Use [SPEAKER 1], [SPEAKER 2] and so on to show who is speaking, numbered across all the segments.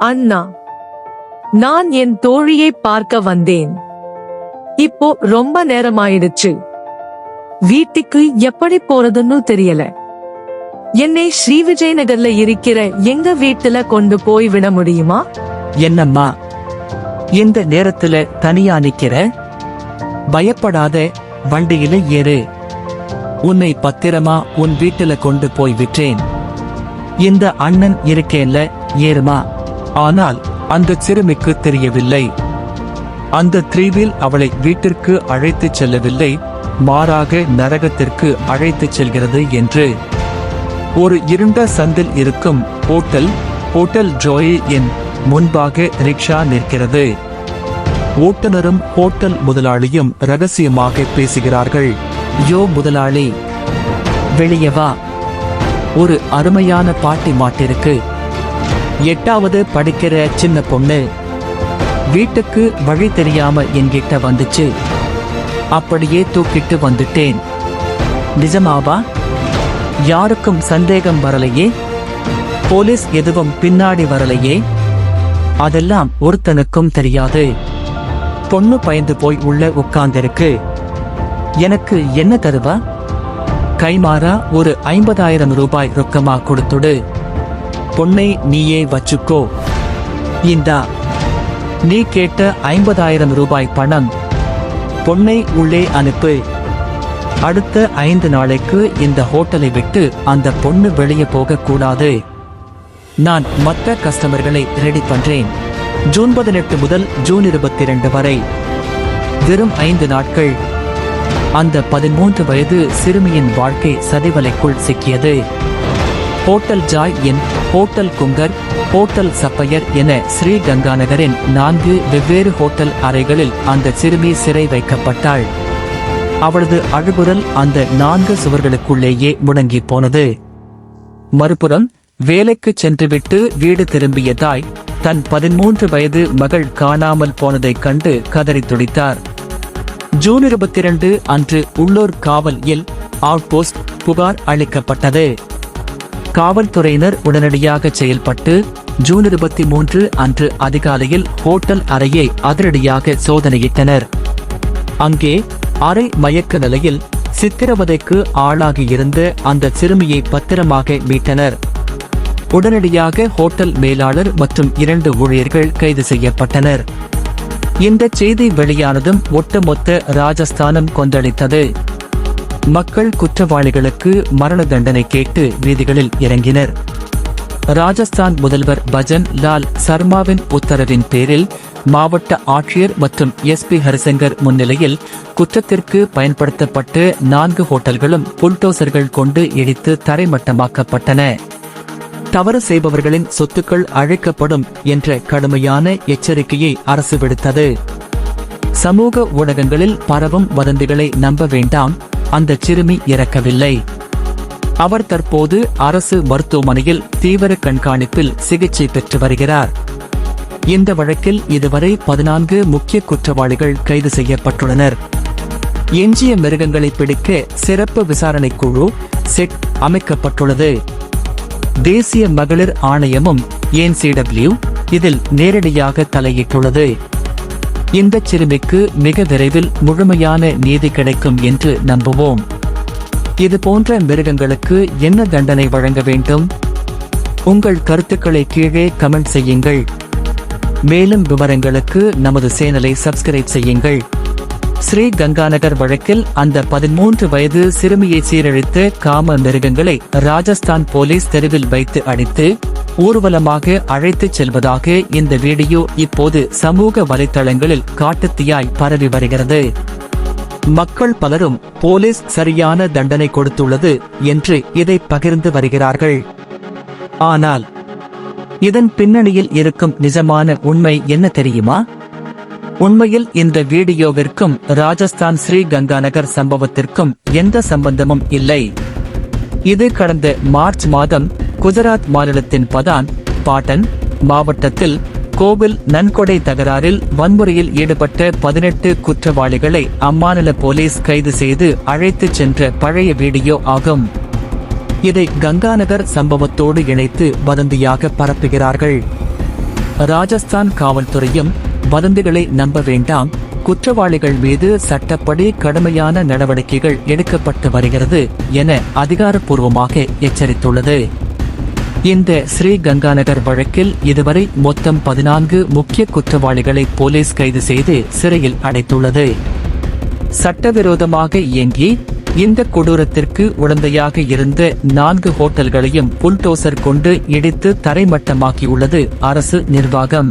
[SPEAKER 1] அண்ணா, நான் என் தோழியை பார்க்க வந்தேன். இப்போ ரொம்ப நேரமாயிடுச்சு. வீட்டுக்கு எப்படி போறதுன்னு தெரியல. என்னை ஸ்ரீவிஜயநகர்ல இருக்கிற எங்க வீட்டுல கொண்டு போய் விட முடியுமா?
[SPEAKER 2] என்னம்மா இந்த நேரத்துல தனியா நிக்கிற? பயப்படாத, வண்டியில ஏறு. உன்னை பத்திரமா உன் வீட்டுல கொண்டு போய் விட்டேன். இந்த அண்ணன் இருக்கேன்ல, ஏறுமா. ஆனால் அந்த சிறுமிக்கு தெரியவில்லை. அந்த த்ரீவில் அவளை வீட்டிற்கு அழைத்துச் செல்லவில்லை, மாறாக நரகத்திற்கு அழைத்துச் செல்கிறது என்று. ஒரு இருண்ட சந்தில் இருக்கும் ஹோட்டல் ஜோய் என் முன்பாக ரிக்ஷா நிற்கிறது. ஓட்டுநரும் ஹோட்டல் முதலாளியும் ரகசியமாக பேசுகிறார்கள். யோ முதலாளி, வெளியே வா. ஒரு அருமையான பாட்டி மாட்டிருக்கு. 8வது படிக்கிற சின்ன பொண்ணு. வீட்டுக்கு வழி தெரியாம என்கிட்ட வந்துச்சு. அப்படியே தூக்கிட்டு வந்துட்டேன். நிஜமாவா? யாருக்கும் சந்தேகம் வரலையே? போலீஸ் எதுவும் பின்னாடி வரலையே? அதெல்லாம் ஒருத்தனுக்கும் தெரியாது. பொண்ணு பயந்து போய் உள்ள உட்கார்ந்திருக்கு. எனக்கு என்ன தருவா? கைமாறா ஒரு 50,000 ரூபாய் ரொக்கமா கொடுத்துடு. பொண்ணை நீயே வச்சுக்கோ. இந்தா, நீ கேட்ட 50,000 ரூபாய் பணம். பொண்ணை உள்ளே அனுப்பு. அடுத்த 5 நாளைக்கு இந்த ஹோட்டலை விட்டு அந்த பொண்ணு வெளியே போக கூடாது. நான் மற்ற கஸ்டமர்களை ரெடி பண்றேன். ஜூன் 18 முதல் ஜூன் 22 வரை, வெறும் 5 நாட்கள். அந்த 13 வயது சிறுமியின் வாழ்க்கை சதிவலைக்குள் சிக்கியது. Hotel Joy Inn, hotel Kungar, hotel Sapphire என ஸ்ரீ கங்காநகரின் 4 வெவ்வேறு ஹோட்டல் அறைகளில் அந்த சிறுமி சிறை வைக்கப்பட்டாள். அவளது அழுகுரல் அந்த 4 சுவர்களுக்குள்ளேயே முடங்கி போனது. மறுபுறம் வேலைக்கு சென்றுவிட்டு வீடு திரும்பிய தாய் தன் 13 வயது மகள் காணாமல் போனதைக் கண்டு கதறி துடித்தார். ஜூன் 22 அன்று உள்ளூர் காவல் அவுட்போஸ்ட் புகார் அளிக்கப்பட்டது. காவல்துறையினர் உடனடியாக செயல்பட்டு ஜூன் 23 அன்று அதிகாலையில் ஹோட்டல் அறையை அதிரடியாக சோதனையிட்டனர். அங்கே அரை மயக்க நிலையில் சித்திரவதைக்கு ஆளாகியிருந்த அந்த சிறுமியை பத்திரமாக மீட்டனர். உடனடியாக ஹோட்டல் மேலாளர் மற்றும் 2 ஊழியர்கள் கைது செய்யப்பட்டனர். இந்த செய்தி வெளியானதும் ஒட்டுமொத்த ராஜஸ்தானம் கொந்தளித்தது. மக்கள் குற்றவாளிகளுக்கு மரண தண்டனை கேட்டு வீதிகளில் இறங்கினர். ராஜஸ்தான் முதல்வர் பஜன் லால் சர்மாவின் உத்தரவின் பேரில் மாவட்ட ஆட்சியர் மற்றும் SP ஹரிசங்கர் முன்னிலையில் குற்றத்திற்கு பயன்படுத்தப்பட்ட 4 ஹோட்டல்களும் புல்டோசர்கள் கொண்டு இடித்து தரைமட்டமாக்கப்பட்டன. தவறு செய்பவர்களின் சொத்துக்கள் அழிக்கப்படும் என்ற கடுமையான எச்சரிக்கையை அரசு விடுத்தது. சமூக ஊடகங்களில் பரவும் வதந்திகளை நம்ப வேண்டாம். அந்த சிறுமி இறக்கவில்லை. அவர் தற்போது அரசு மருத்துவமனையில் தீவிர கண்காணிப்பில் சிகிச்சை பெற்று வருகிறார். இந்த வழக்கில் இதுவரை 14 முக்கிய குற்றவாளிகள் கைது செய்யப்பட்டுள்ளனர். எஞ்சிய மிருகங்களை பிடிக்க சிறப்பு விசாரணை குழு செட் அமைக்கப்பட்டுள்ளது. தேசிய மகளிர் ஆணையமும் NCW இதில் நேரடியாக தலையிட்டுள்ளது. இந்த சிறுமிக்கு மிக விரைவில் முழுமையான நீதி கிடைக்கும் என்று நம்புவோம். இது போன்ற மிருகங்களுக்கு என்ன தண்டனை வழங்க வேண்டும்? உங்கள் கருத்துக்களை கீழே கமெண்ட் செய்யுங்கள். மேலும் விவரங்களுக்கு நமது சேனலை சப்ஸ்கிரைப் செய்யுங்கள். ஸ்ரீ கங்காநகர் வழக்கில் அந்த 13 வயது சிறுமியை சீரழித்த காம மிருகங்களை ராஜஸ்தான் போலீஸ் தெருவில் வைத்து அடித்து ஊர்வலமாக அழைத்துச் செல்வதாக இந்த வீடியோ இப்போது சமூக வலைத்தளங்களில் காட்டுத்தீயாய் பரவி வருகிறது. மக்கள் பலரும் போலீஸ் சரியான தண்டனை கொடுத்துள்ளது என்று இதை பகிர்ந்து வருகிறார்கள். ஆனால் இதன் பின்னணியில் இருக்கும் நிஜமான உண்மை என்ன தெரியுமா? உண்மையில் இந்த வீடியோவிற்கும் ராஜஸ்தான் ஸ்ரீ கங்காநகர் சம்பவத்திற்கும் எந்த சம்பந்தமும் இல்லை. இது கடந்த மார்ச் மாதம் குஜராத் மாநிலத்தின் பாட்டன் மாவட்டத்தில் கோவில் நன்கொடை தகராறில் வன்முறையில் ஈடுபட்ட 18 குற்றவாளிகளை அம்மாநில போலீஸ் கைது செய்து அழைத்துச் சென்ற பழைய வீடியோ ஆகும். இதை கங்காநகர் சம்பவத்தோடு இணைத்து வதந்தியாக பரப்புகிறார்கள். ராஜஸ்தான் காவல்துறையும் வதந்திகளை நம்ப வேண்டாம், குற்றவாளிகள் மீது சட்டப்படி கடுமையான நடவடிக்கைகள் எடுக்கப்பட்டு வருகிறது என அதிகாரப்பூர்வமாக எச்சரித்துள்ளது. இந்த ஸ்ரீ கங்காநகர் வழக்கில் இதுவரை மொத்தம் 14 முக்கிய குற்றவாளிகளை போலீஸ் கைது செய்து சிறையில் அடைத்துள்ளது. சட்டவிரோதமாக இயங்கி இந்த கொடூரத்திற்கு உடந்தையாக இருந்த 4 ஹோட்டல்களையும் புல்டோசர் கொண்டு இடித்து தரைமட்டமாக்கியுள்ளது அரசு நிர்வாகம்.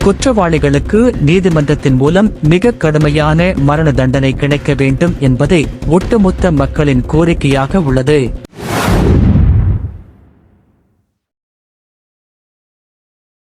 [SPEAKER 2] குற்றவாளிகளுக்கு நீதிமன்றத்தின் மூலம் மிக கடுமையான மரண தண்டனை கிடைக்க வேண்டும் என்பதே ஒட்டுமொத்த மக்களின் கோரிக்கையாக உள்ளது.